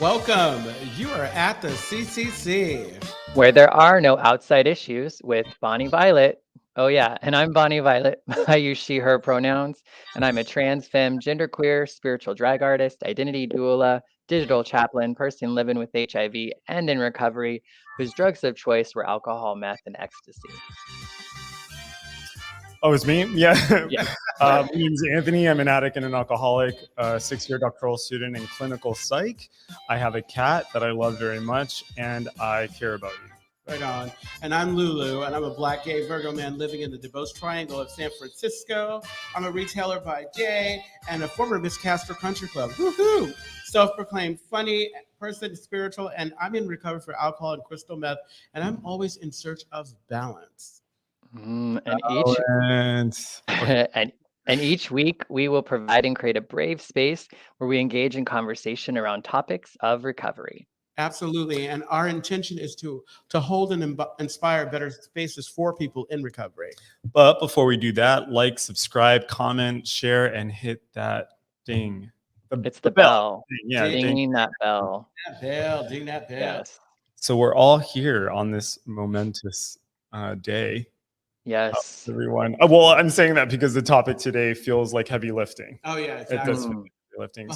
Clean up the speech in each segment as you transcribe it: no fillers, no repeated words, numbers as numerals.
Welcome. You are at the CCC. Where there are no outside issues with Bonnie Violet. Oh, yeah, and I'm Bonnie Violet. I use she, her pronouns, and I'm a trans, femme, genderqueer, spiritual drag artist, identity doula, digital chaplain, person living with HIV and in recovery, whose drugs of choice were alcohol, meth, and ecstasy. Oh, it's me? Yeah. Yeah. My name's Anthony. I'm an addict and an alcoholic, 6-year doctoral student in clinical psych. I have a cat that I love very much, and I care about you. Right on. And I'm Lulu, and I'm a black gay Virgo man living in the DuBose Triangle of San Francisco. I'm a retailer by day and a former Miss Castro Country Club. Woohoo! Self-proclaimed funny person, spiritual, and I'm in recovery for alcohol and crystal meth, and I'm always in search of balance. And each and each week we will provide and create a brave space where we engage in conversation around topics of recovery. Absolutely. And our intention is to hold and inspire better spaces for people in recovery. But before we do that, like, subscribe, comment, share, and hit that ding. It's the bell. Yeah, dinging that bell. Ding that bell. Yes. So we're all here on this momentous day. Yes. Everyone. Well, I'm saying that because the topic today feels like heavy lifting. Oh yeah, It does feel like heavy lifting.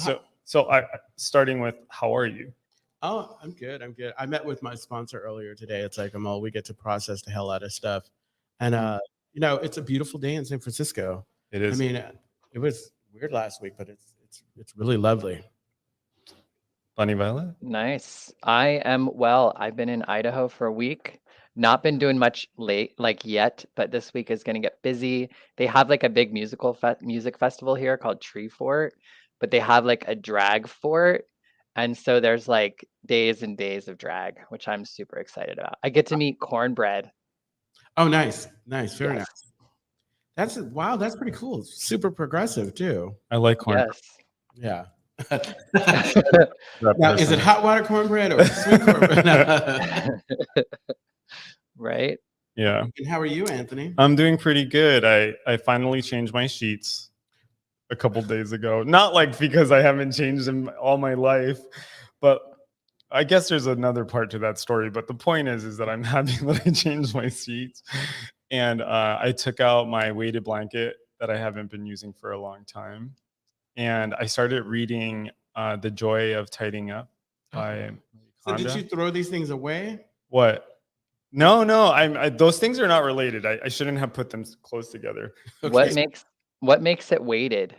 Starting with, how are you? Oh, I'm good. I met with my sponsor earlier today. It's like, we get to process the hell out of stuff. And, it's a beautiful day in San Francisco. It is. I mean, it was weird last week, but it's really lovely. Bunny Violet? Nice. I am well. I've been in Idaho for a week. Not been doing much yet, but this week is going to get busy. They have like a big music festival here called Tree Fort, but they have like a drag fort. And so there's like days and days of drag, which I'm super excited about. I get to meet Cornbread. Oh, nice. Very Yes. nice. That's pretty cool. Super progressive too. I like corn. Yes. Yeah. Now, is it hot water cornbread or sweet cornbread? Right? Yeah. And how are you, Anthony? I'm doing pretty good. I finally changed my sheets a couple days ago. Not like because I haven't changed them all my life, but I guess there's another part to that story. But the point is that I'm happy that I changed my sheets, and I took out my weighted blanket that I haven't been using for a long time, and I started reading The Joy of Tidying Up by So did you throw these things away? What? No. Those things are not related. I shouldn't have put them close together. Okay. What makes it weighted?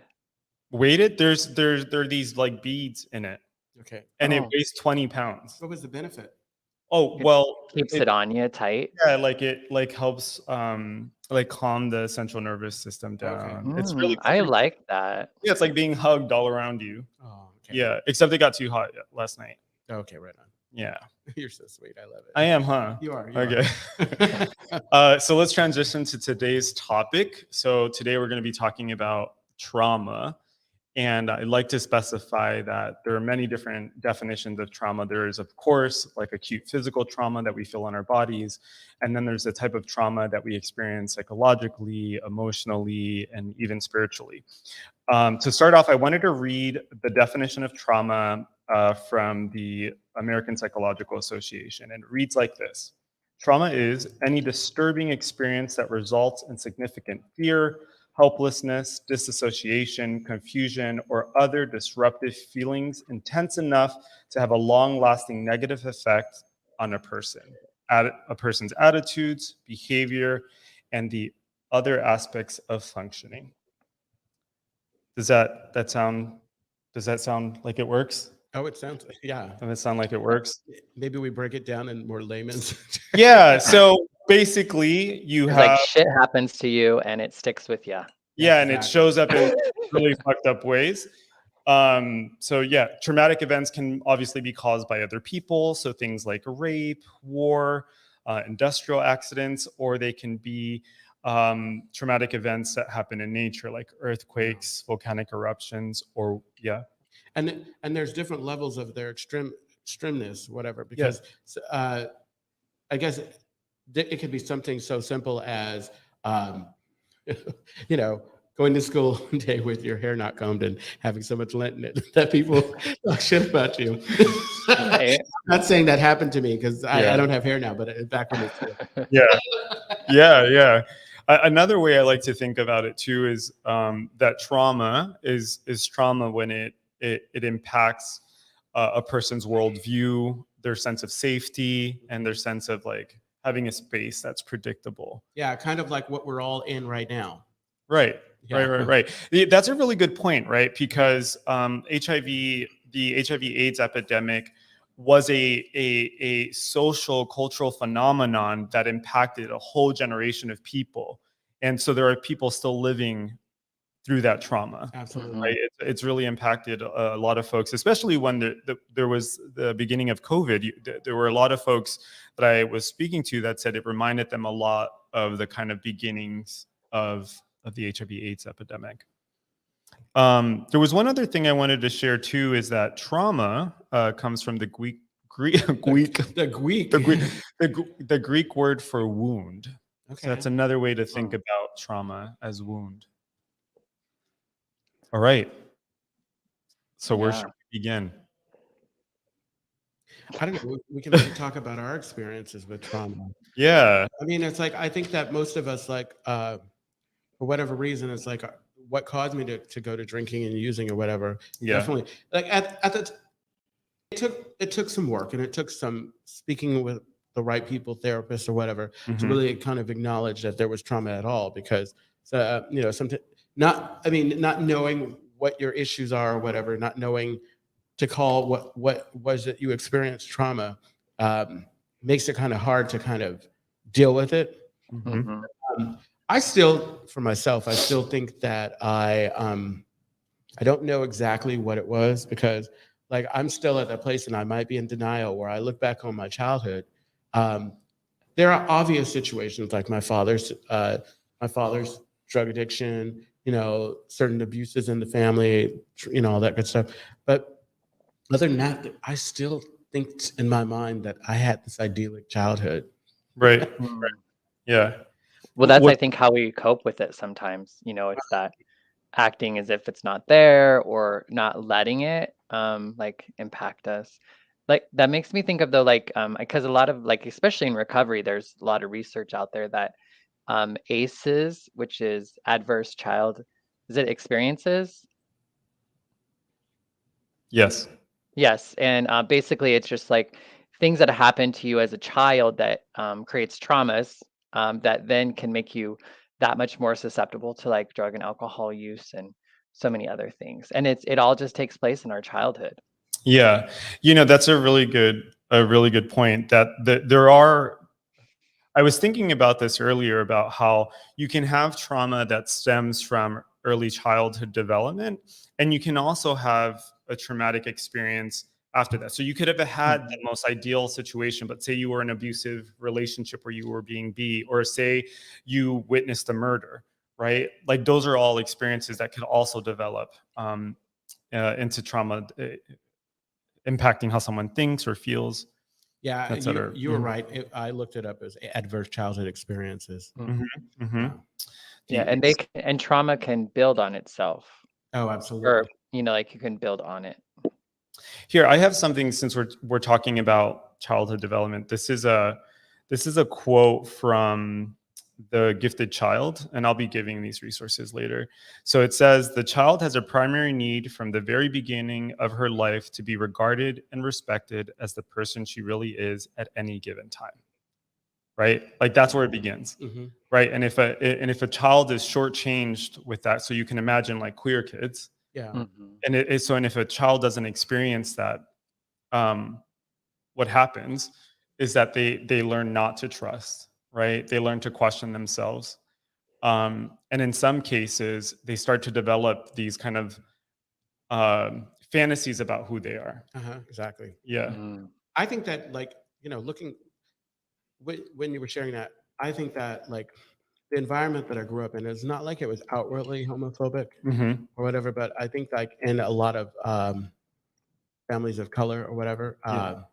Weighted? There are these like beads in it. Okay. And it weighs 20 pounds. What was the benefit? Oh, well, keeps it on you tight. Yeah, it helps like calm the central nervous system down. Okay. It's really I like that. Yeah, it's like being hugged all around you. Oh, okay. Yeah, except it got too hot last night. Okay, right on. Yeah. You're so sweet. I love it. I am, huh? You are. Okay. So let's transition to today's topic. So today we're going to be talking about trauma. And I'd like to specify that there are many different definitions of trauma. There is, of course, like acute physical trauma that we feel in our bodies. And then there's the type of trauma that we experience psychologically, emotionally, and even spiritually. To start off, I wanted to read the definition of trauma from the American Psychological Association. And it reads like this: trauma is any disturbing experience that results in significant fear, helplessness, disassociation, confusion, or other disruptive feelings intense enough to have a long-lasting negative effect on a person's attitudes, behavior, and the other aspects of functioning. Does that sound like it works? Oh, it sounds, yeah. Does it sound like it works? Maybe we break it down in more layman's. Yeah, so basically you have like shit happens to you and it sticks with you. Yeah, and it shows up in really fucked up ways. So yeah, traumatic events can obviously be caused by other people. So things like rape, war, industrial accidents, or they can be traumatic events that happen in nature, like earthquakes, volcanic eruptions, or yeah. And there's different levels of their extremeness, whatever, because I guess it could be something so simple as, going to school one day with your hair not combed and having so much lint in it that people talk shit about you. Right. Not saying that happened to me because Yeah. I don't have hair now, but back when it's Yeah. Yeah. Another way I like to think about it too is that trauma is trauma when it impacts a person's worldview, their sense of safety, and their sense of like having a space that's predictable. yeah, kind of like what we're all in right now. Right. Yeah. Right. That's a really good point, right? Because the HIV/AIDS epidemic was a social cultural phenomenon that impacted a whole generation of people, and so there are people still living through that trauma. Absolutely. Right? It's really impacted a lot of folks, especially when there was the beginning of COVID. There were a lot of folks that I was speaking to that said it reminded them a lot of the kind of beginnings of the HIV/AIDS epidemic. There was one other thing I wanted to share too, is that trauma comes from the Greek the Greek word for wound. Okay. So that's another way to think about trauma as wound. All right. So where should we begin? I don't know. We can maybe talk about our experiences with trauma. Yeah. I mean, it's like I think that most of us, like, for whatever reason, it's like what caused me to go to drinking and using or whatever. Yeah. Definitely, like at the it took some work and it took some speaking with the right people, therapists or whatever, to really kind of acknowledge that there was trauma at all. Because sometimes not knowing what your issues are or whatever, not knowing to call what was it you experienced trauma, makes it kind of hard to kind of deal with it. I still, for myself, I still think that I don't know exactly what it was, because like I'm still at that place and I might be in denial where I look back on my childhood. There are obvious situations like my father's drug addiction, certain abuses in the family, all that good stuff. But other than that, I still think in my mind that I had this idyllic childhood. Right. Yeah. Well, that's, I think, how we cope with it sometimes. It's that acting as if it's not there or not letting it like impact us. Like that makes me think of, though, like because a lot of, like, especially in recovery, there's a lot of research out there that ACEs, which is adverse child, is it experiences? Yes. Yes, and basically it's just like things that happen to you as a child that creates traumas that then can make you that much more susceptible to like drug and alcohol use and so many other things. And it all just takes place in our childhood. Yeah. That's a really good point, that there are. I was thinking about this earlier about how you can have trauma that stems from early childhood development, and you can also have a traumatic experience after that. So you could have had the most ideal situation, but say you were in an abusive relationship where you were being beat, or say you witnessed a murder, right? Like those are all experiences that could also develop into trauma, impacting how someone thinks or feels. Yeah, etc. you were right. I looked it up as adverse childhood experiences. Yeah, and trauma can build on itself. Oh, absolutely. Or like you can build on it. Here, I have something, since we're talking about childhood development. This is a quote from The Gifted Child, and I'll be giving these resources later. So it says, "The child has a primary need from the very beginning of her life to be regarded and respected as the person she really is at any given time." Right? Like that's where it begins. Right? And if a child is shortchanged with that, so you can imagine like queer kids. Yeah. And and if a child doesn't experience that, what happens is that they learn not to trust, right? They learn to question themselves. And in some cases, they start to develop these kind of fantasies about who they are. Exactly. Yeah. I think that, like, looking when you were sharing that, I think that like the environment that I grew up in is not like it was outwardly homophobic or whatever, but I think like in a lot of families of color or whatever, and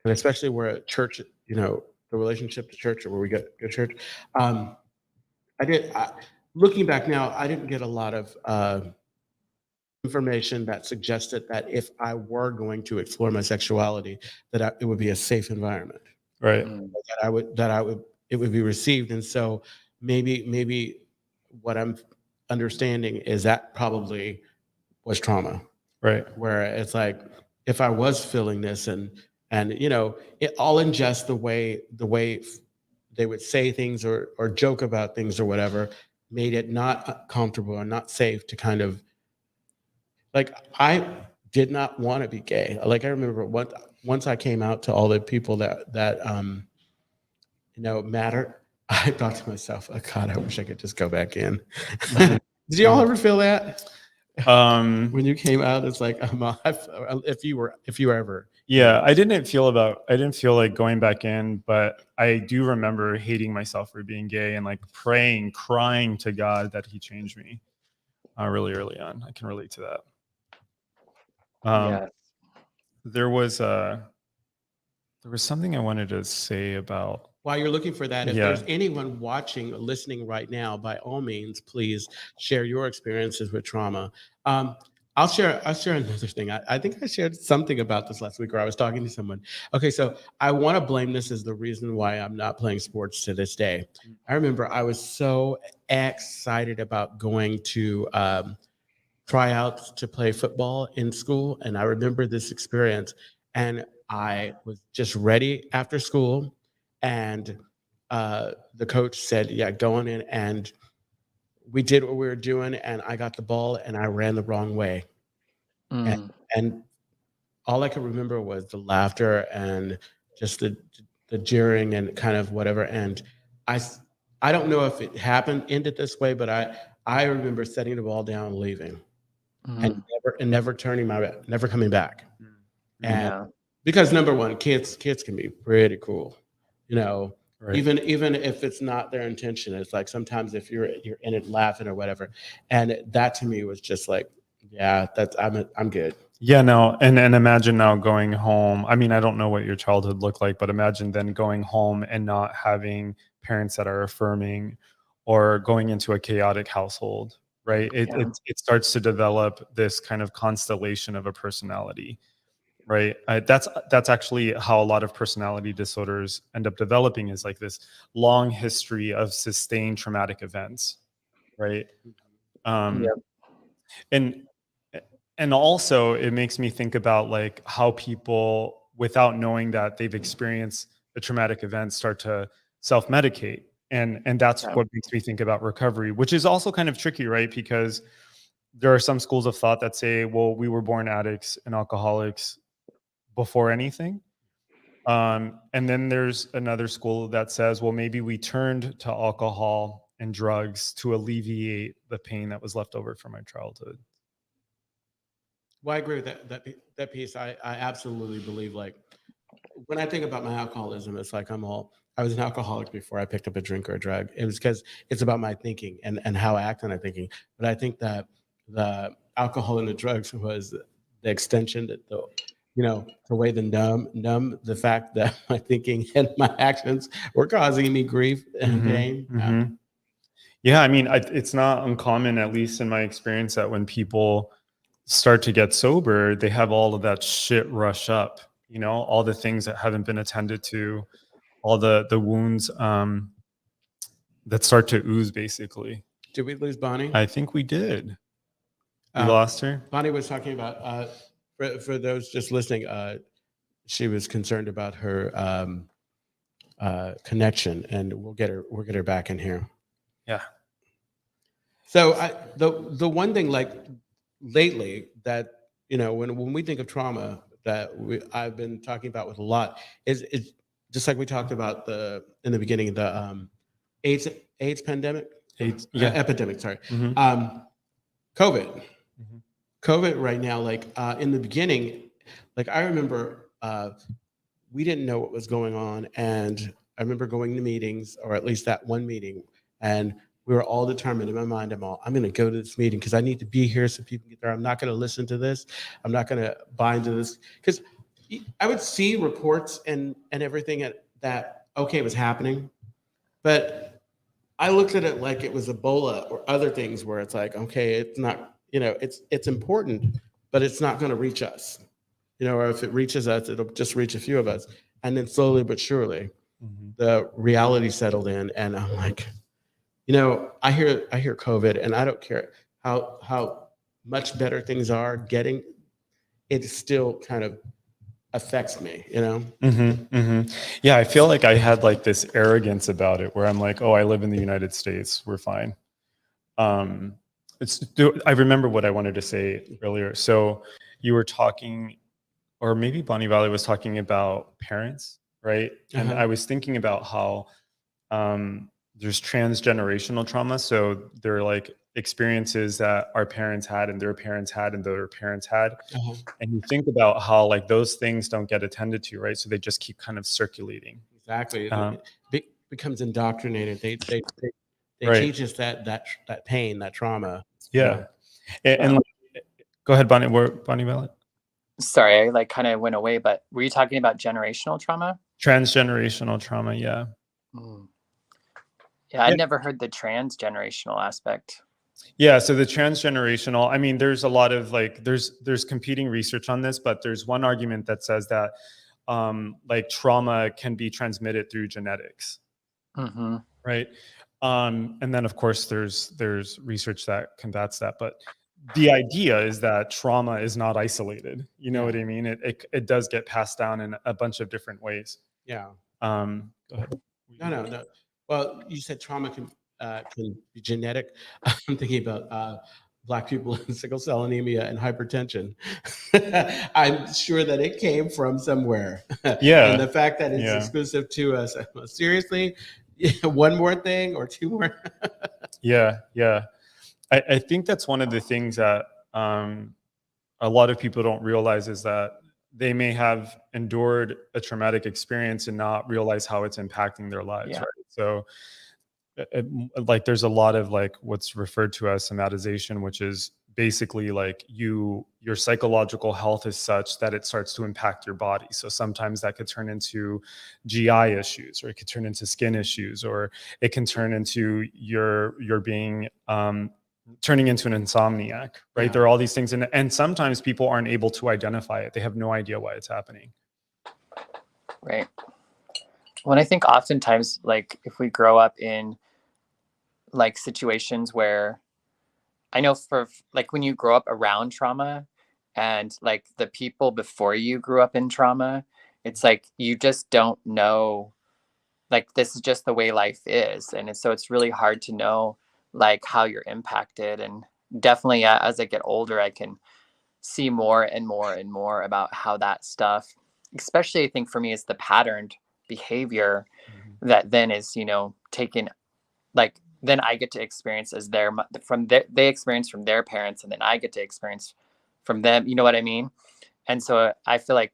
especially where at church, the relationship to church, or where we go to church, I looking back now, I didn't get a lot of information that suggested that if I were going to explore my sexuality, it would be a safe environment, Right. Mm. it would be received. And so maybe what I'm understanding is that probably was trauma, Right. where it's like if I was feeling this and it all in just the way they would say things or joke about things or whatever made it not comfortable or not safe to kind of like I did not want to be gay. Like I remember once I came out to all the people that mattered, I thought to myself, oh God, I wish I could just go back in. Mhm. Did y'all ever feel that? Um, When you came out, it's like if you were ever yeah, I didn't feel like going back in, but I do remember hating myself for being gay and like praying, crying to God that He changed me really early on. I can relate to that. Yes. There was something I wanted to say about. While you're looking for that, if Yeah. there's anyone watching or listening right now, by all means, please share your experiences with trauma. I'll share another thing. I think I shared something about this last week, or I was talking to someone. Okay, so I want to blame this as the reason why I'm not playing sports to this day. I remember I was so excited about going to tryouts to play football in school, and I remember this experience. And I was just ready after school, and the coach said, "Yeah, going in." And we did what we were doing, and I got the ball, and I ran the wrong way, and, Mm. and all I could remember was the laughter and just the jeering and kind of whatever. And I s- I don't know if it ended this way, but I remember setting the ball down and leaving and Mm. never never coming back. And Yeah. because number one, kids can be pretty cruel, you know, Right. even if it's not their intention. It's like sometimes if you're in it laughing or whatever. And that to me was just like, yeah, I'm good. Yeah, no, and imagine now going home. I mean, I don't know what your childhood looked like, but imagine then going home and not having parents that are affirming, or going into a chaotic household, right? It Yeah. it, it starts to develop this kind of constellation of a personality, right? That's actually how a lot of personality disorders end up developing, is like this long history of sustained traumatic events, right? Um, Yep. and and also it makes me think about like how people, without knowing that they've experienced a traumatic event, start to self-medicate, and that's Yeah. what makes me think about recovery, which is also kind of tricky, right? Because there are some schools of thought that say, well, we were born addicts and alcoholics before anything, and then there's another school that says, well, maybe we turned to alcohol and drugs to alleviate the pain that was left over from our childhood. Well, I agree with that piece. I absolutely believe like when I think about my alcoholism, it's like I was an alcoholic before I picked up a drink or a drug. It was because it's about my thinking and how I act on my thinking. But I think that the alcohol and the drugs was the extension, that the way the numb the fact that my thinking and my actions were causing me grief and pain. Yeah, I mean, it's not uncommon, at least in my experience, that when people start to get sober, they have all of that shit rush up. All the things that haven't been attended to, all the wounds that start to ooze, basically. Did we lose Bonnie? I think we did. We lost her. Bonnie was talking about for those just listening. She was concerned about her connection, and we'll get her back in here. Yeah. So the one thing like lately that when we think of trauma that I've been talking about with a lot is just like we talked about in the beginning, the AIDS AIDS pandemic, Yeah. epidemic. Sorry, Mhm. COVID. Mhm. COVID right now, like in the beginning, like I remember we didn't know what was going on. And I remember going to meetings, or at least that one meeting, and we were all determined in my mind, I'm going to go to this meeting because I need to be here so people get there. I'm not going to listen to this. I'm not going to buy into this. Because I would see reports and everything that, okay, it was happening. But I looked at it like it was Ebola or other things where it's like, okay, it's not, it's important, but it's not going to reach us, or if it reaches us, it'll just reach a few of us. And then slowly but surely, the reality settled in, and I'm like, I hear COVID, and I don't care how much better things are getting, it still kind of affects me, Yeah, I feel like I had like this arrogance about it where I'm like, oh, I live in the United States, we're fine. I remember what I wanted to say earlier. So you were talking, or maybe Bonnie Valley was talking about parents, right? And I was thinking about how there's transgenerational trauma. So there are like experiences that our parents had and their parents had and their parents had. And you think about how like those things don't get attended to, right? So they just keep kind of circulating. Exactly. It becomes indoctrinated. They Right. teach us that pain, that trauma. Yeah. And like, go ahead, Bonnie Valley. Sorry, I like kind of went away, but were you talking about generational trauma? Transgenerational trauma, yeah. Yeah, I'd never heard the transgenerational aspect. Yeah, so the transgenerational, I mean, there's a lot of like, there's competing research on this, but there's one argument that says that like trauma can be transmitted through genetics, right? And then of course there's research that combats that, but the idea is that trauma is not isolated. You know what I mean? It does get passed down in a bunch of different ways. Yeah. Go ahead. No. Well, you said trauma can be genetic. I'm thinking about Black people with sickle cell anemia and hypertension. I'm sure that it came from somewhere. Yeah. And the fact that it's exclusive to us. Seriously, one more thing or two more. Yeah. I think that's one of the things that a lot of people don't realize is that they may have endured a traumatic experience and not realize how it's impacting their lives, right? So like there's a lot of like what's referred to as somatization, which is basically like your psychological health is such that it starts to impact your body. So sometimes that could turn into GI issues, or it could turn into skin issues, or it can turn into your being turning into an insomniac, right? There are all these things, and sometimes people aren't able to identify it. They have no idea why it's happening. Right. Well, I think oftentimes, like if we grow up in like situations where, I know for like when you grow up around trauma and like the people before you grew up in trauma, it's like you just don't know, like this is just the way life is. And so it's really hard to know like how you're impacted. And definitely as I get older, I can see more and more and more about how that stuff, especially I think for me, is the patterned behavior that then is, taken, like then I get to experience as they experience from their parents, and then I get to experience from them. You know what I mean? And so I feel like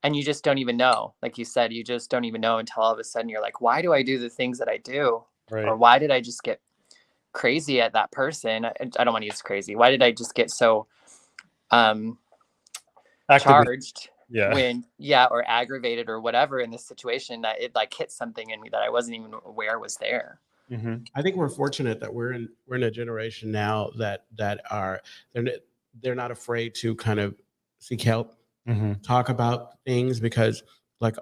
and you just don't even know, like you said, you just don't even know until all of a sudden you're like, why do I do the things that I do? Right. Or why did I just get crazy at that person? I don't want to use crazy. Why did I just get so charged or aggravated or whatever in this situation that it like hit something in me that I wasn't even aware was there. I think we're fortunate that we're in a generation now that are they're not afraid to kind of seek help, talk about things, because like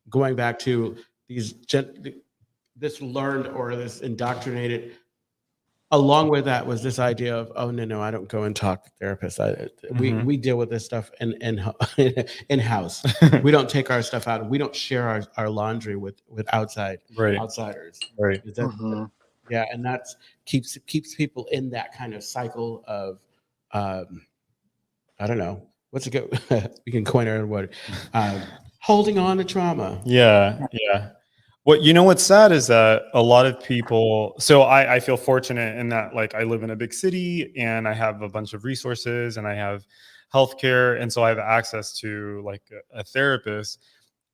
going back to this learned or this indoctrinated, along with that was this idea of, oh no, I don't go and talk to therapists. We deal with this stuff in house. We don't take our stuff out. We don't share our laundry with outsiders. Right. Yeah, and that's keeps people in that kind of cycle of I don't know what's it go. We can coin our own word. Holding on to trauma. Yeah. What's sad is that a lot of people, so I feel fortunate in that like I live in a big city and I have a bunch of resources and I have healthcare, and so I have access to like a therapist,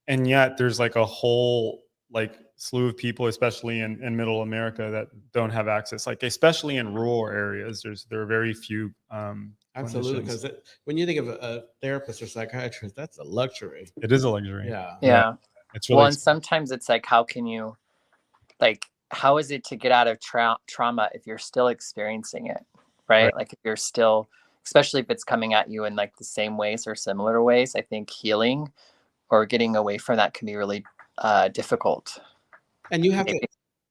and yet there's like a whole like slew of people, especially in middle America, that don't have access, like especially in rural areas. There are very few Absolutely, because when you think of a therapist or psychiatrist, that's a luxury. It is a luxury. Yeah. It's really well, and sometimes it's like, how can you, like, how is it to get out of trauma if you're still experiencing it, right? Right. Like if you're still, especially if it's coming at you in like the same ways or similar ways, I think healing or getting away from that can be really difficult. And Maybe.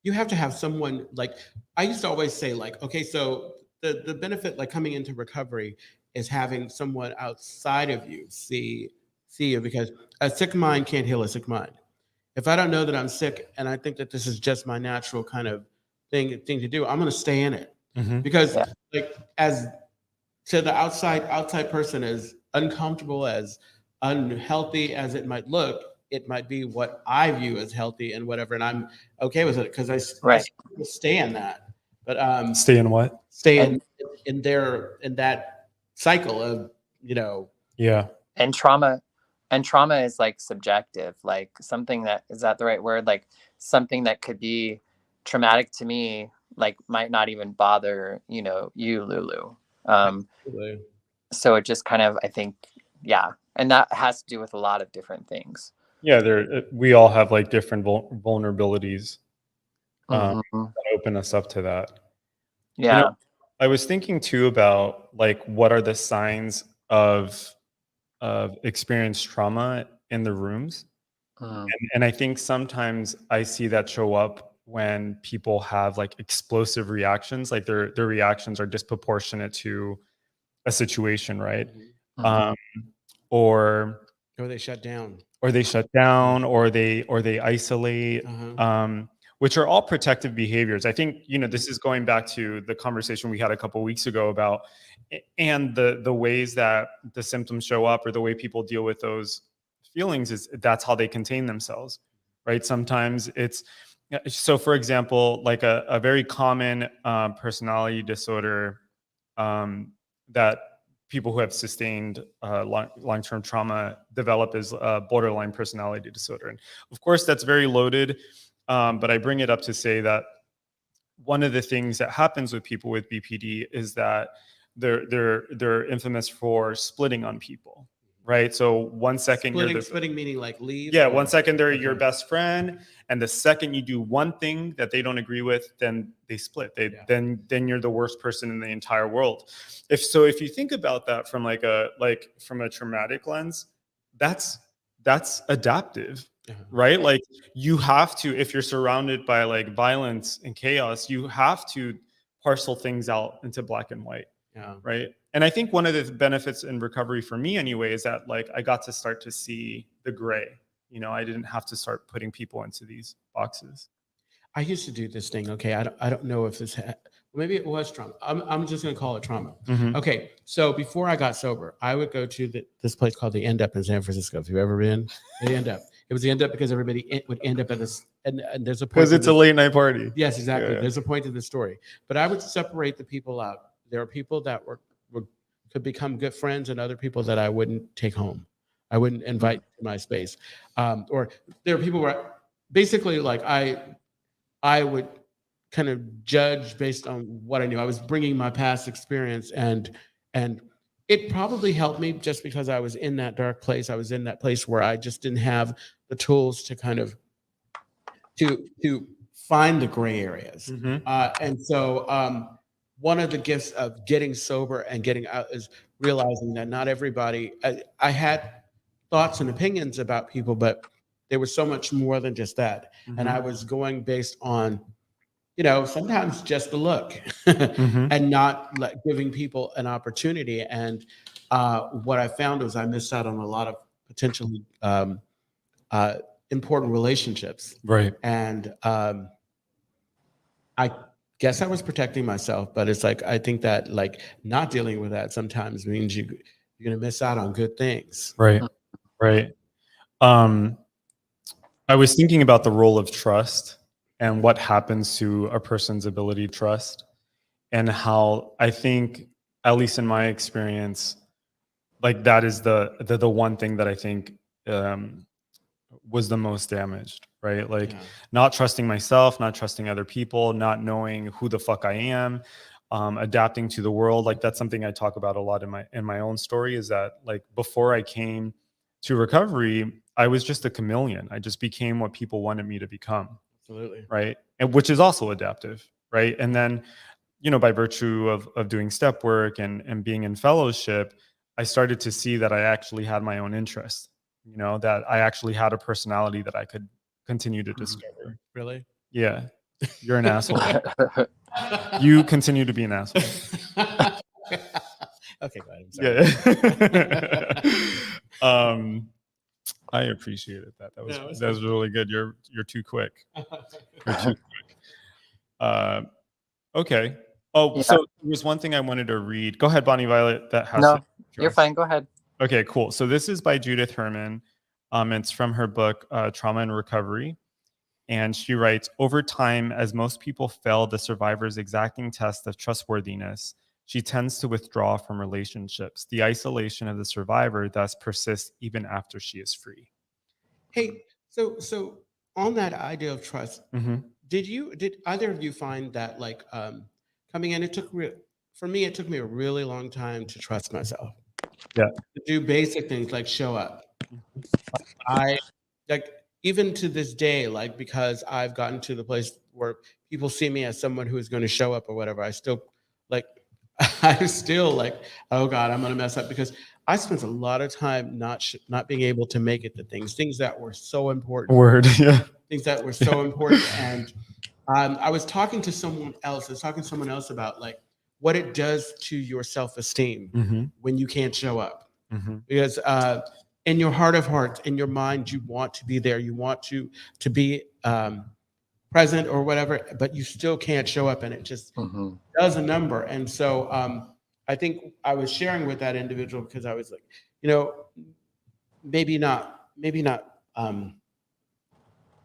you have to have someone like, I used to always say like, okay, so the benefit like coming into recovery is having someone outside of you see you, because a sick mind can't heal a sick mind. If I don't know that I'm sick and I think that this is just my natural kind of thing to do, I'm going to stay in it. Mm-hmm. Because Yeah. like, as to the outside person, as uncomfortable, as unhealthy as it might look, it might be what I view as healthy and whatever, and I'm okay with it because I Right. stay in that. But Stay in what? stay And in that cycle of, you know. Yeah. and trauma is like subjective, like something that, is that the right word, like something that could be traumatic to me like might not even bother you, Lulu. So it just kind of, I think, yeah, and that has to do with a lot of different things. Yeah, we all have like different vulnerabilities that Mhm. open us up to that. You know, Yeah. I was thinking too about like what are the signs of experienced trauma in the rooms. Mhm. And I think sometimes I see that show up when people have like explosive reactions, like their reactions are disproportionate to a situation, right? Mhm. Um, or Or they shut down. or they shut down, or they isolate, which are all protective behaviors. I think this is going back to the conversation we had a couple weeks ago about and the ways that the symptoms show up or the way people deal with those feelings is that's how they contain themselves, right? Sometimes it's so, for example, like a very common personality disorder that people who have sustained long-term trauma develop is borderline personality disorder. And of course, that's very loaded, but I bring it up to say that one of the things that happens with people with BPD is that they're infamous for splitting on people, right? So 1 second you're Splitting meaning like leave. yeah, 1 second they're your best friend, and the second you do one thing that they don't agree with, then they split. Then you're the worst person in the entire world. If you think about that from from a traumatic lens, that's adaptive, right? Like you have to, if you're surrounded by like violence and chaos, you have to parcel things out into black and white. Yeah. Right. And I think one of the benefits in recovery for me anyway is that like I got to start to see the gray. I didn't have to start putting people into these boxes. I used to do this thing. Okay, I don't know if maybe it was trauma. I'm just gonna call it trauma. Mhm. Okay, so before I got sober, I would go to this place called the End Up in San Francisco. If you've ever been, the End Up. It was the End Up because everybody would end up at this, and there's a point. Because it's a late night party. Yes, exactly. Yeah. There's a point to the story, but I would separate the people out. There are people that could become good friends, and other people that I wouldn't take home. I wouldn't invite to my space, or there are people where basically like I would kind of judge based on what I knew. I was bringing my past experience, and it probably helped me just because I was in that dark place. I was in that place where I just didn't have the tools to kind of to find the gray areas. And so one of the gifts of getting sober and getting out is realizing that not everybody. I had thoughts and opinions about people, but there was so much more than just that. And I was going based on, sometimes just the look and not giving people an opportunity. And what I found was I missed out on a lot of potentially important relationships. Right. And I guess I was protecting myself, but it's like, I think that like not dealing with that sometimes means you're going to miss out on good things. Right. Right. I was thinking about the role of trust and what happens to a person's ability to trust, and how I think, at least in my experience, like that is the one thing that I think was the most damaged, right? Like not trusting myself, not trusting other people, not knowing who the fuck I am, adapting to the world. Like that's something I talk about a lot in my own story, is that like before I came to recovery, I was just a chameleon. I just became what people wanted me to become. Absolutely. right? And which is also adaptive, right? And then, by virtue of doing step work and being in fellowship, I started to see that I actually had my own interests, that I actually had a personality that I could continue to discover. Really? Yeah. You're an asshole. You continue to be an asshole. Okay, go ahead. I'm sorry. Yeah. I appreciated that. That was really good. You're too quick. You're too quick. Okay. Oh, Yeah. so there was one thing I wanted to read. Go ahead, Bonnie Violet. That has No, to you're fine. Go ahead. Okay, cool. So this is by Judith Herman. It's from her book, Trauma and Recovery. And she writes, over time, as most people fail the survivor's exacting test of trustworthiness, she tends to withdraw from relationships. The isolation of the survivor thus persists even after she is free. Hey, so on that idea of trust, did either of you find that like coming in, for me, it took me a really long time to trust myself. Yeah. To do basic things like show up. I like even to this day, like because I've gotten to the place where people see me as someone who is going to show up or whatever, I still like I'm still like, oh God, I'm gonna mess up because I spent a lot of time not being able to make it to things that were so important, Word. Yeah. things that were so important. And I was talking to someone else. I was talking to someone else about like what it does to your self-esteem when you can't show up. Because in your heart of hearts, in your mind, you want to be there. You want to be present or whatever, but you still can't show up, and it just does a number. And so I think I was sharing with that individual because I was like, maybe not.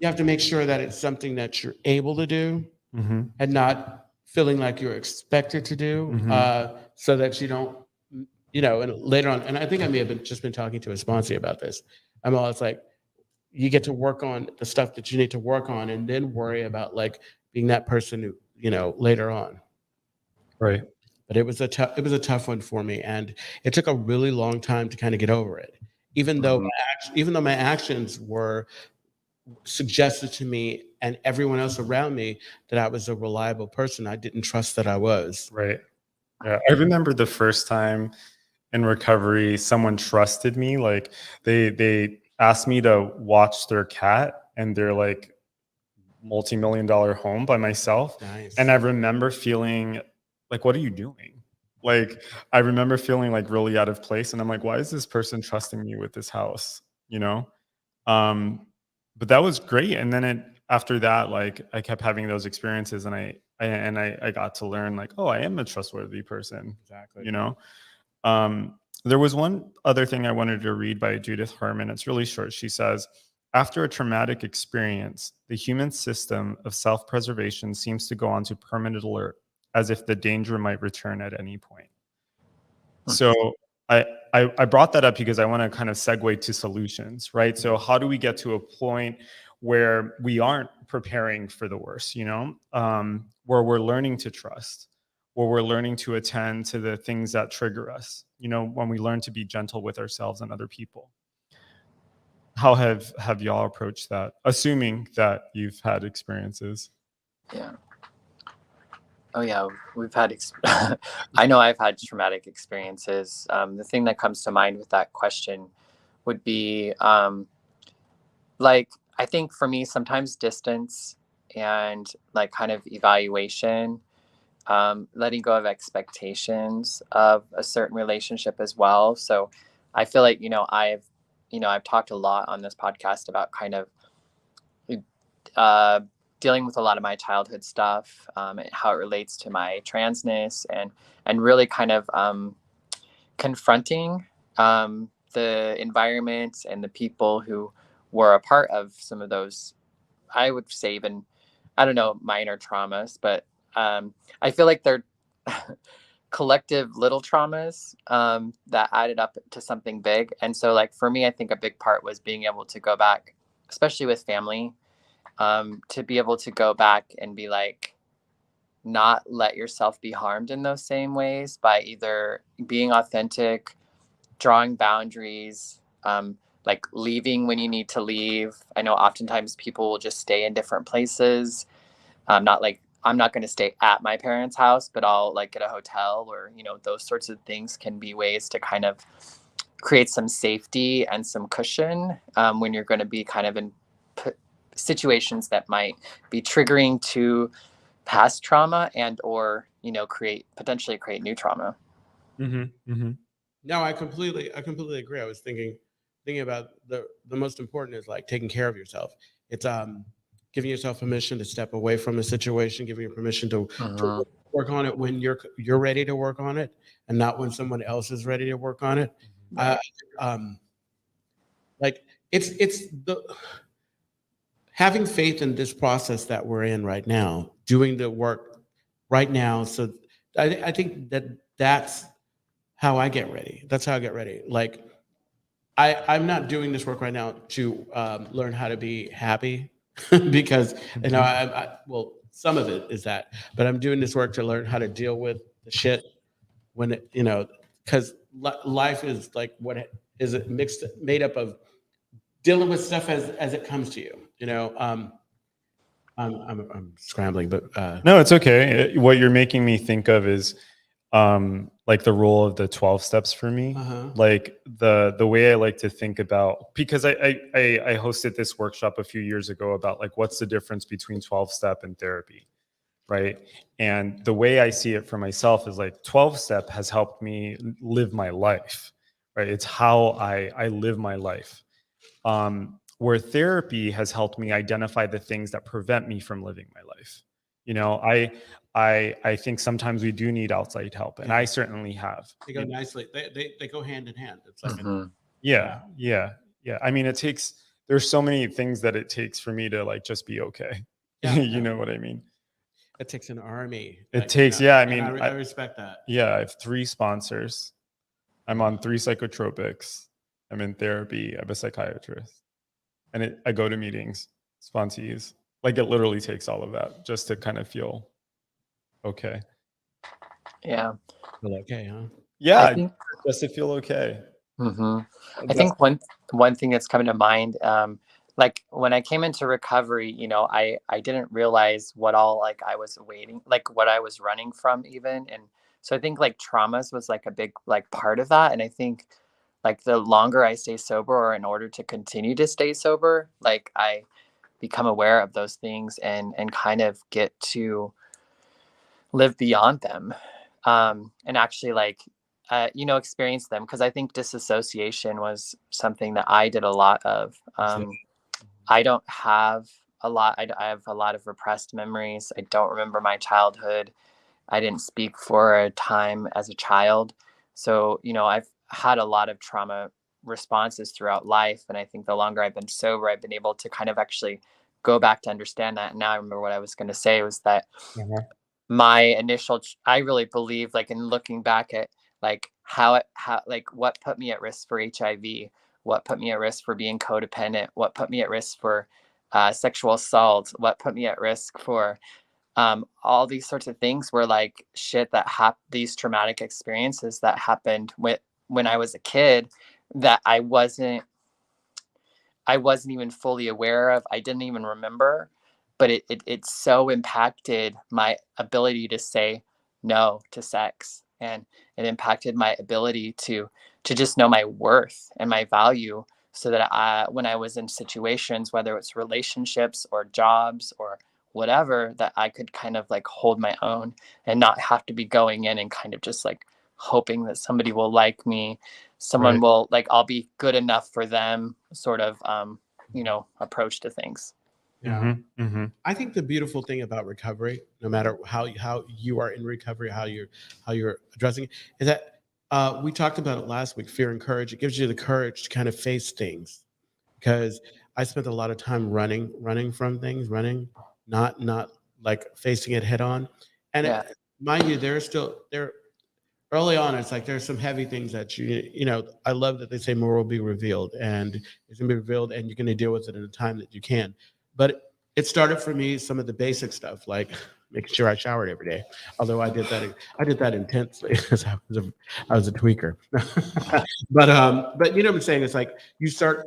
You have to make sure that it's something that you're able to do and not feeling like you're expected to do, so that you don't, and later on, and I think I may have just been talking to a sponsor about this. I'm always like, you get to work on the stuff that you need to work on and then worry about like being that person who, later on. Right. But it was a tough one for me, and it took a really long time to kind of get over it. Even though my actions were suggested to me and everyone else around me that I was a reliable person, I didn't trust that I was. Right. Yeah. I remember the first time in recovery, someone trusted me. Like they asked me to watch their cat and their like multi-million-dollar home by myself. Nice. And I remember feeling like, what are you doing? Like, I remember feeling like really out of place. And I'm like, why is this person trusting me with this house? But that was great. And then after that, like I kept having those experiences and I got to learn like, oh, I am a trustworthy person. Exactly. There was one other thing I wanted to read by Judith Herman. It's really short. She says, after a traumatic experience, the human system of self-preservation seems to go on to permanent alert, as if the danger might return at any point. So I brought that up because I want to kind of segue to solutions, right? So how do we get to a point where we aren't preparing for the worst, where we're learning to trust, where we're learning to attend to the things that trigger us, when we learn to be gentle with ourselves and other people. How have y'all approached that, assuming that you've had experiences? Yeah. Oh yeah, we've had. I know I've had traumatic experiences. The thing that comes to mind with that question would be, like, I think for me, sometimes distance and like kind of evaluation, letting go of expectations of a certain relationship as well. So I feel like I've talked a lot on this podcast about kind of dealing with a lot of my childhood stuff, and how it relates to my transness, and really kind of confronting the environments and the people who were a part of some of those, I would say, even, I don't know, minor traumas, but I feel like they're collective little traumas that added up to something big. And so like for me, I think a big part was being able to go back, especially with family, to be able to go back and be like, not let yourself be harmed in those same ways by either being authentic, drawing boundaries, like leaving when you need to leave. I know oftentimes people will just stay in different places. Not like I'm not going to stay at my parents' house, but I'll like get a hotel, or, you know, those sorts of things can be ways to kind of create some safety and some cushion when you're going to be kind of in situations that might be triggering to past trauma and or, you know, potentially create new trauma. No, I completely agree. I was thinking about the most important is like taking care of yourself. It's giving yourself permission to step away from a situation, giving you permission to work on it when you're ready to work on it, and not when someone else is ready to work on it. Right. Like it's the having faith in this process that we're in right now, doing the work right now. So I think that's how I get ready. That's how I get ready. Like I'm not doing this work right now to learn how to be happy because, you know, well, some of it is that, but I'm doing this work to learn how to deal with the shit when it, you know, because life is like is it made up of dealing with stuff as it comes to you, you know. I'm scrambling, but No, it's okay. What you're making me think of is like the role of the 12 steps for me. Like the way I like to think about, because I hosted this workshop a few years ago about like what's the difference between 12 step and therapy, right? And the way I see it for myself is like 12 step has helped me live my life, right? It's how I live my life. Where therapy has helped me identify the things that prevent me from living my life. You know, I think sometimes we do need outside help, and I certainly have. they go nicely. They go hand in hand. It's like yeah. I mean, there's so many things that it takes for me to like just be okay. You know what I mean? It takes an army. It takes, I mean, I respect that. Yeah, I have 3 sponsors. I'm on 3 psychotropics. I'm in therapy. I have a psychiatrist. And I go to meetings, sponsees. Like it literally takes all of that just to kind of feel okay. Yeah. Feel okay, huh? Yeah, I think, just to feel okay. I think one thing that's coming to mind, like when I came into recovery, you know, I didn't realize what all like I was like what I was running from even. And so I think like traumas was like a big like part of that. And I think like the longer I stay sober, or in order to continue to stay sober, like I become aware of those things and kind of get to live beyond them, and actually like you know, experience them, because I think disassociation was something that I did a lot of. I don't have a lot. I have a lot of repressed memories. I don't remember my childhood. I didn't speak for a time as a child. So, you know, I've had a lot of trauma responses throughout life. And I think the longer I've been sober, I've been able to kind of actually go back to understand that. And now I remember what I was going to say was that my initial, I really believe, like in looking back at like how like what put me at risk for HIV, what put me at risk for being codependent, what put me at risk for sexual assault, what put me at risk for all these sorts of things were like shit that these traumatic experiences that happened when I was a kid that I wasn't even fully aware of. I didn't even remember, but it so impacted my ability to say no to sex, and it impacted my ability to just know my worth and my value, so that when I was in situations, whether it's relationships or jobs or whatever, that I could kind of like hold my own and not have to be going in and kind of just like hoping that somebody will like me, someone will like, I'll be good enough for them sort of, you know, approach to things. Yeah. I think the beautiful thing about recovery, no matter how you are in recovery, how you're addressing it, is that we talked about it last week, fear and courage. It gives you the courage to kind of face things, because I spent a lot of time running from things, not like facing it head on. And mind you, there early on, it's like there's some heavy things that you know. I love that they say more will be revealed, and it's gonna be revealed, and you're gonna deal with it in a time that you can. But it started for me some of the basic stuff, like making sure I showered every day. Although I did that intensely because I was a tweaker. But you know what I'm saying? It's like you start.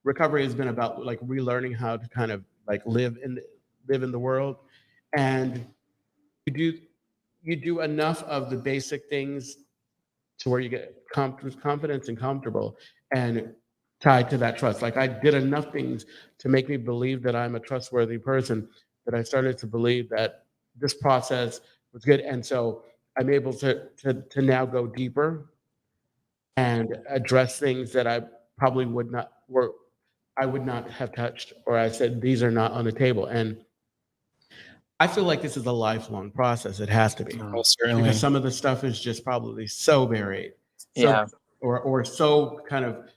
Recovery has been about like relearning how to kind of like live in the world, and you do enough of the basic things to where you get confidence and comfortable and tied to that trust. Like I did enough things to make me believe that I'm a trustworthy person that I started to believe that this process was good. And so I'm able to now go deeper and address things that I probably would not have touched, or I said these are not on the table. And I feel like this is a lifelong process. It has to be Mm. Well, certainly. because some of the stuff is just probably so buried, so Yeah. or so kind of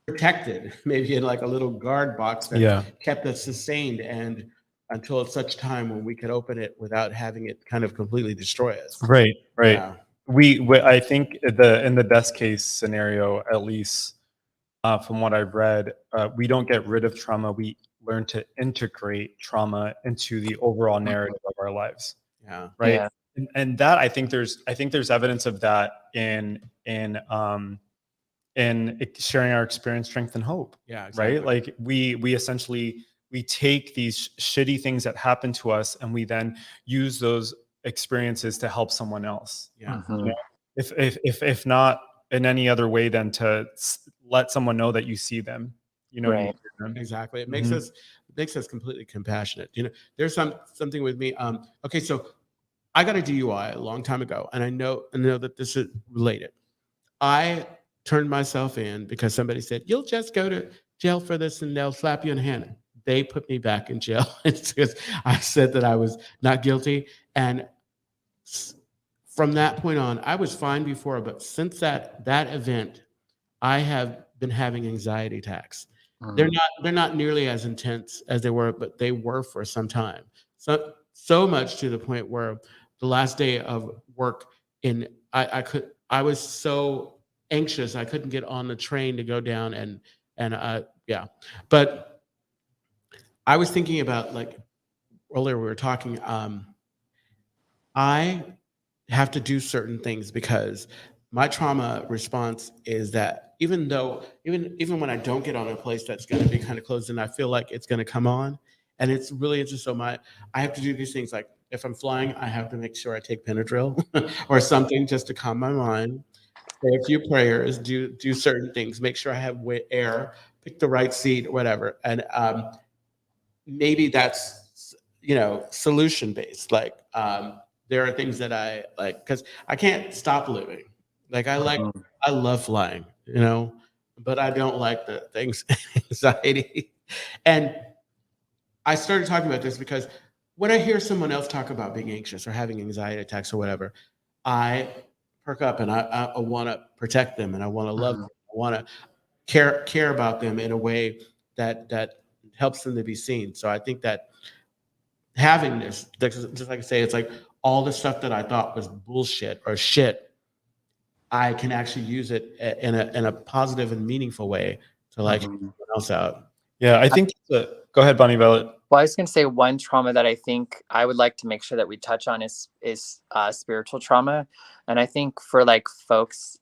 protected, maybe in like a little guard box that Yeah. kept us sustained, and until such time when we could open it without having it kind of completely destroy us. Right. Right. Yeah. I think in the best case scenario, at least from what I've read, we don't get rid of trauma. We learn to integrate trauma into the overall narrative of our lives. Yeah. Right. Yeah. And that I think there's evidence of that in sharing our experience, strength, and hope. Yeah. Exactly. Right. Like we essentially we take these shitty things that happen to us and we then use those experiences to help someone else. Yeah. You Mhm. know, if not in any other way than to let someone know that you see them, you know, and you Right. hear them. Exactly. It Mhm. makes us completely compassionate. You know, there's something with me. Okay, so I got a DUI a long time ago, and I know that this is related. I turned myself in because somebody said, "You'll just go to jail for this and they'll slap you in the hand." They put me back in jail because I said that I was not guilty. And from that point on, I was fine before, but since that event, I have been having anxiety attacks. Mhm. They're not nearly as intense as they were, but they were for some time. So much to the point where the last day of work in I was so anxious I couldn't get on the train to go down and yeah. But I was thinking about like earlier we were talking I have to do certain things because my trauma response is that even when I don't get on a place that's going to be kind of closed and I feel like it's going to come on, and it's really interesting. So I have to do these things like if I'm flying, I have to make sure I take Benadryl or something just to calm my mind, say a few prayers, do certain things, make sure I have air, pick the right seat, whatever, and maybe that's solution based like there are things that I like because I can't stop living like Mhm. I love flying, but I don't like the things anxiety. And I started talking about this because when I hear someone else talk about being anxious or having anxiety attacks or whatever, I perk up and I want to protect them and I want to love them. Mhm. I want to care about them in a way that helps them to be seen. So I think that having this, just like I say, it's like all the stuff that I thought was bullshit or shit, I can actually use it in a positive and meaningful way to like help Mhm. someone else out. Yeah, I think go ahead, Bonnie Violet. Well, I was going to say one trauma that I think I would like to make sure that we touch on is spiritual trauma, and I think for like folks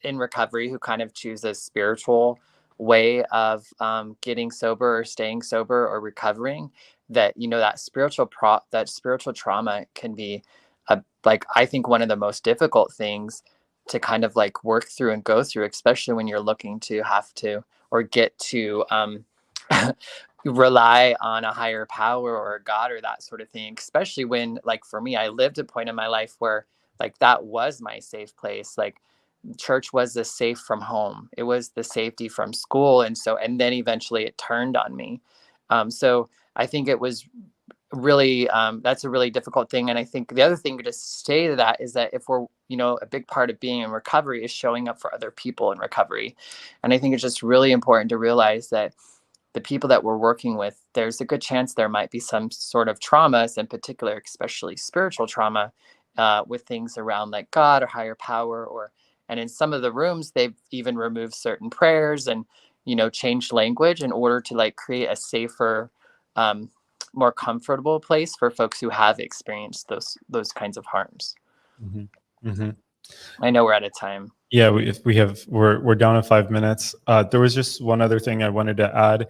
in recovery who kind of choose a spiritual way of getting sober or staying sober or recovering, that that spiritual trauma can be like I think one of the most difficult things to kind of like work through and go through, especially when you're looking to have to or get to rely on a higher power or a god or that sort of thing, especially when like for me I lived a point in my life where like that was my safe place. Like church was the safe from home, it was the safety from school, and then eventually it turned on me. So I think it was really that's a really difficult thing. And I think the other thing to say to that is that if we're a big part of being in recovery is showing up for other people in recovery. And I think it's just really important to realize that the people that we're working with, there's a good chance there might be some sort of traumas, in particular, especially spiritual trauma, with things around like God or higher power, and in some of the rooms, they've even removed certain prayers and, changed language in order to like create a safer more comfortable place for folks who have experienced those kinds of harms. Mm-hmm. Mm-hmm. I know we're out of time. Yeah, we're down to 5 minutes. There was just one other thing I wanted to add,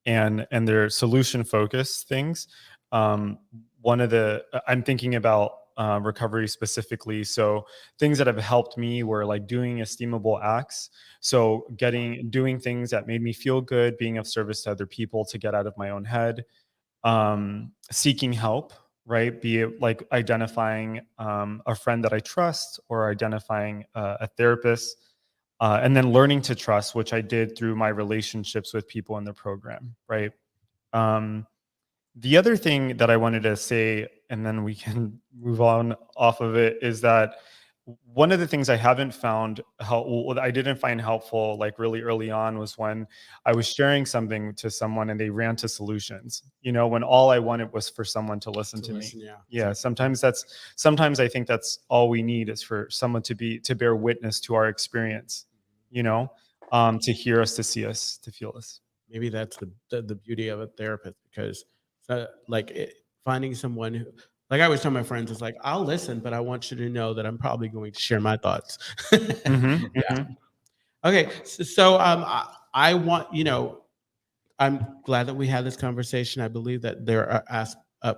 and they're solution focused things. One of I'm thinking about recovery specifically. So things that have helped me were like doing esteemable acts. So doing things that made me feel good, being of service to other people to get out of my own head, seeking help, right? Be it like identifying a friend that I trust or identifying a therapist, and then learning to trust, which I did through my relationships with people in the program, right? The other thing that I wanted to say, and then we can move on off of it, is that one of the things I haven't found I didn't find helpful, like really early on, was when I was sharing something to someone and they ran to solutions. When all I wanted was for someone to listen to me. Yeah. Sometimes I think that's all we need, is for someone to bear witness to our experience. To hear us, to see us, to feel us. Maybe that's the beauty of a therapist, because finding someone who, like I always tell my friends, it's like, I'll listen, but I want you to know that I'm probably going to share my thoughts. Mm-hmm, Yeah. mm-hmm. Okay. So I want, I'm glad that we had this conversation. I believe that there are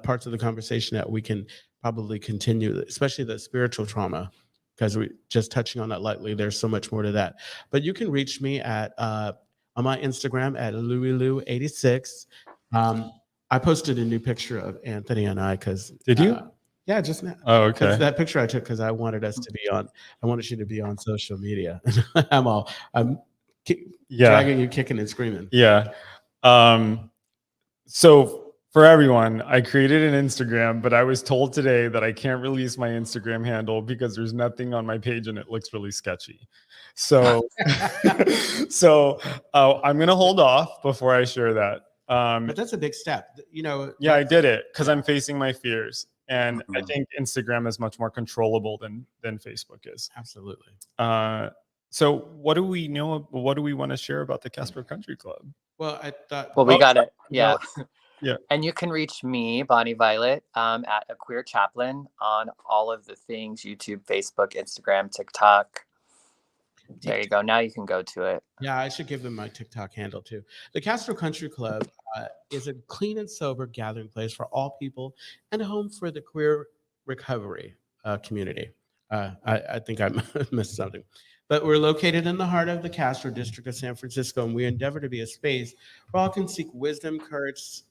parts of the conversation that we can probably continue, especially the spiritual trauma, because we just touching on that lightly. There's so much more to that. But you can reach me at on my Instagram at LouieLou86. I posted a new picture of Anthony and I because Did you? Yeah, just now. Oh, Because okay. that picture I took because I wanted us to be on. I wanted you to be on social media. I'm dragging you, kicking and screaming. Yeah. So for everyone, I created an Instagram, but I was told today that I can't release my Instagram handle because there's nothing on my page and it looks really sketchy. So, I'm gonna hold off before I share that. But that's a big step, Yeah, I did it because I'm facing my fears, and I think Instagram is much more controllable than Facebook is. Absolutely. So what do we know? What do we want to share about the Castro Country Club? Well, I thought. Well, we got it. Yeah. Yeah. And you can reach me, Bonnie Violet, at A Queer Chaplain on all of the things: YouTube, Facebook, Instagram, TikTok. There you go. Now you can go to it. Yeah, I should give them my TikTok handle too. The Castro Country Club is a clean and sober gathering place for all people and a home for the queer recovery community. I think I missed something. But we're located in the heart of the Castro district of San Francisco, and we endeavor to be a space where all can seek wisdom, courage,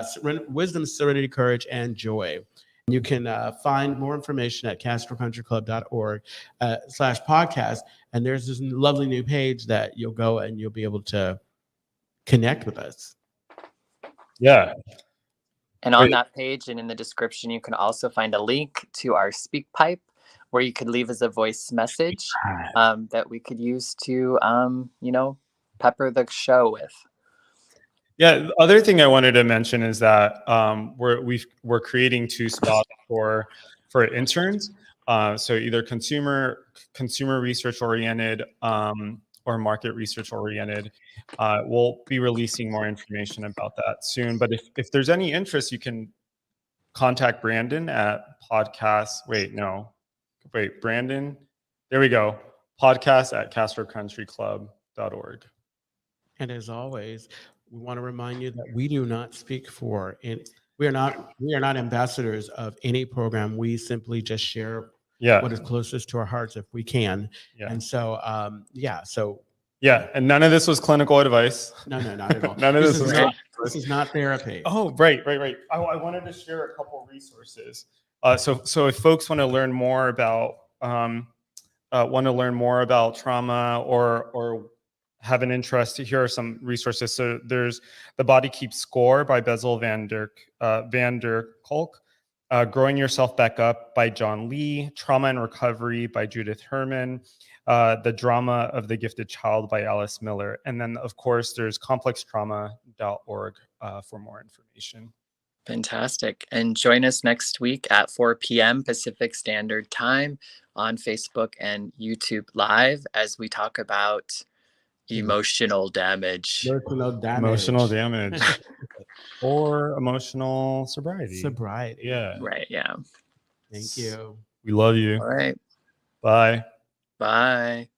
serenity, courage, and joy. You can find more information at castrocountryclub.org/podcast. And there's this lovely new page that you'll go and you'll be able to connect with us. Yeah. And on that page and in the description, you can also find a link to our SpeakPipe, where you could leave us a voice message that we could use to, pepper the show with. Yeah. The other thing I wanted to mention is that we're creating 2 spots for interns. So either consumer research oriented or market research oriented. We'll be releasing more information about that soon. But if there's any interest, you can contact Brandon at Brandon. There we go. podcast@castrocountryclub.org. And as always, we want to remind you that we do not speak for it. We are not ambassadors of any program. We simply just share what is closest to our hearts if we can. Yeah. And so, and none of this was clinical advice. No, not at all. None of this is not therapy. Oh, right. I wanted to share a couple resources. So if folks want to learn more about trauma or have an interest, here are some resources. So there's The Body Keeps Score by Bezel van der Kolk, Growing Yourself Back Up by John Lee, Trauma and Recovery by Judith Herman, The Drama of the Gifted Child by Alice Miller. And then, of course, there's complextrauma.org for more information. Fantastic. And join us next week at 4 p.m. Pacific Standard Time on Facebook and YouTube Live as we talk about Emotional damage. Emotional damage. Or emotional sobriety. Sobriety. Yeah. Right. Yeah. Thank you. We love you. All right. Bye. Bye.